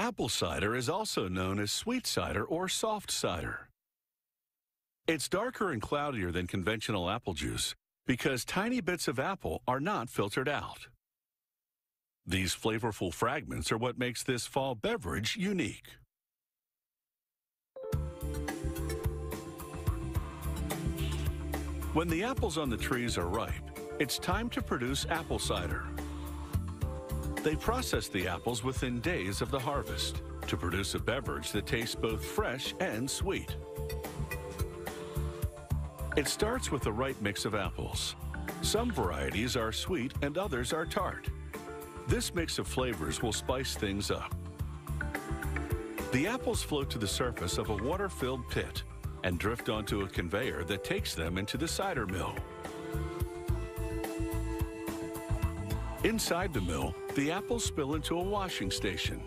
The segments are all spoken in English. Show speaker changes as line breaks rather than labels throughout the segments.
Apple cider is also known as sweet cider or soft cider. It's darker and cloudier than conventional apple juice because tiny bits of apple are not filtered out. These flavorful fragments are what makes this fall beverage unique. When the apples on the trees are ripe, it's time to produce apple cider. They process the apples within days of the harvest to produce a beverage that tastes both fresh and sweet. It starts with the right mix of apples. Some varieties are sweet and others are tart. This mix of flavors will spice things up. The apples float to the surface of a water-filled pit and drift onto a conveyor that takes them into the cider mill. Inside the mill, the apples spill into a washing station.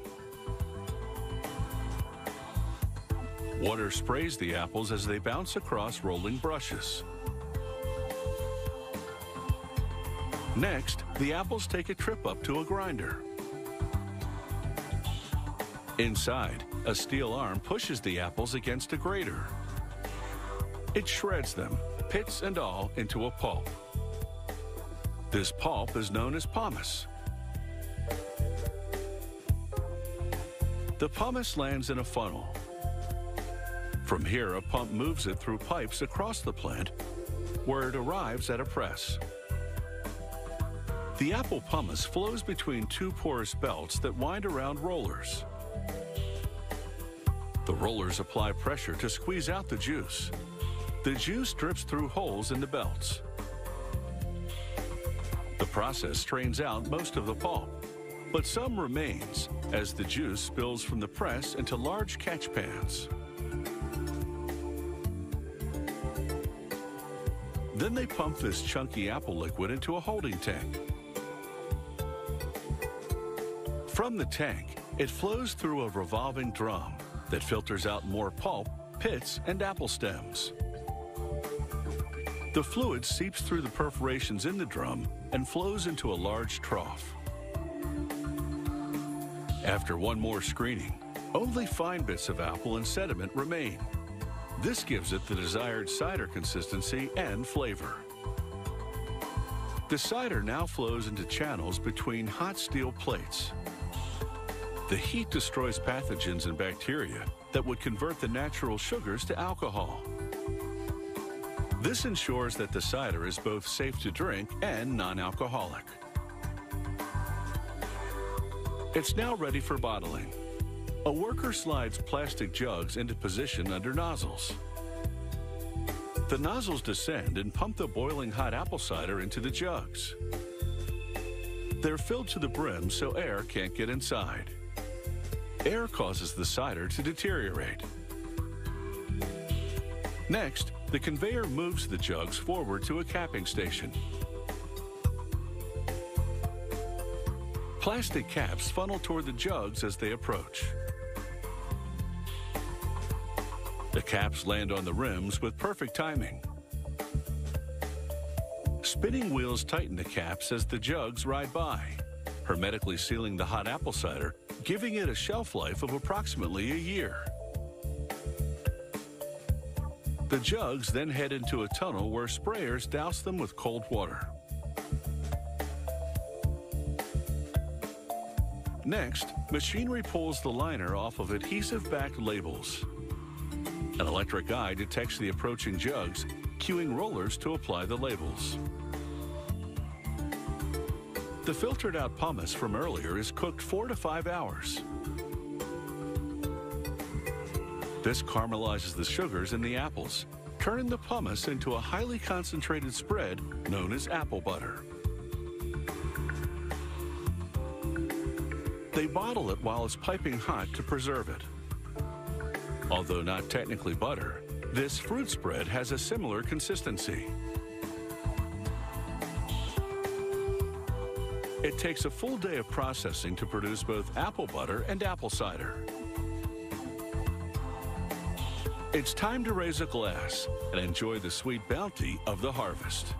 Water sprays the apples as they bounce across rolling brushes. Next, the apples take a trip up to a grinder. Inside, a steel arm pushes the apples against a grater. It shreds them, pits and all, into a pulp. This pulp is known as pomace. The pomace lands in a funnel. From here, a pump moves it through pipes across the plant, where it arrives at a press. The apple pomace flows between two porous belts that wind around rollers. The rollers apply pressure to squeeze out the juice. The juice drips through holes in the belts. The process strains out most of the pulp, but some remains as the juice spills from the press into large catch pans. Then they pump this chunky apple liquid into a holding tank. From the tank, it flows through a revolving drum that filters out more pulp, pits, and apple stems. The fluid seeps through the perforations in the drum and flows into a large trough. After one more screening, only fine bits of apple and sediment remain. This gives it the desired cider consistency and flavor. The cider now flows into channels between hot steel plates. The heat destroys pathogens and bacteria that would convert the natural sugars to alcohol. This ensures that the cider is both safe to drink and non-alcoholic. It's now ready for bottling. A worker slides plastic jugs into position under nozzles. The nozzles descend and pump the boiling hot apple cider into the jugs. They're filled to the brim so air can't get inside. Air causes the cider to deteriorate. Next, the conveyor moves the jugs forward to a capping station. Plastic caps funnel toward the jugs as they approach. The caps land on the rims with perfect timing. Spinning wheels tighten the caps as the jugs ride by, hermetically sealing the hot apple cider, giving it a shelf life of approximately a year. The jugs then head into a tunnel where sprayers douse them with cold water. Next, machinery pulls the liner off of adhesive-backed labels. An electric eye detects the approaching jugs, cueing rollers to apply the labels. The filtered-out pomace from earlier is cooked 4 to 5 hours. This caramelizes the sugars in the apples, turning the pomace into a highly concentrated spread known as apple butter. They bottle it while it's piping hot to preserve it. Although not technically butter, this fruit spread has a similar consistency. It takes a full day of processing to produce both apple butter and apple cider. It's time to raise a glass and enjoy the sweet bounty of the harvest.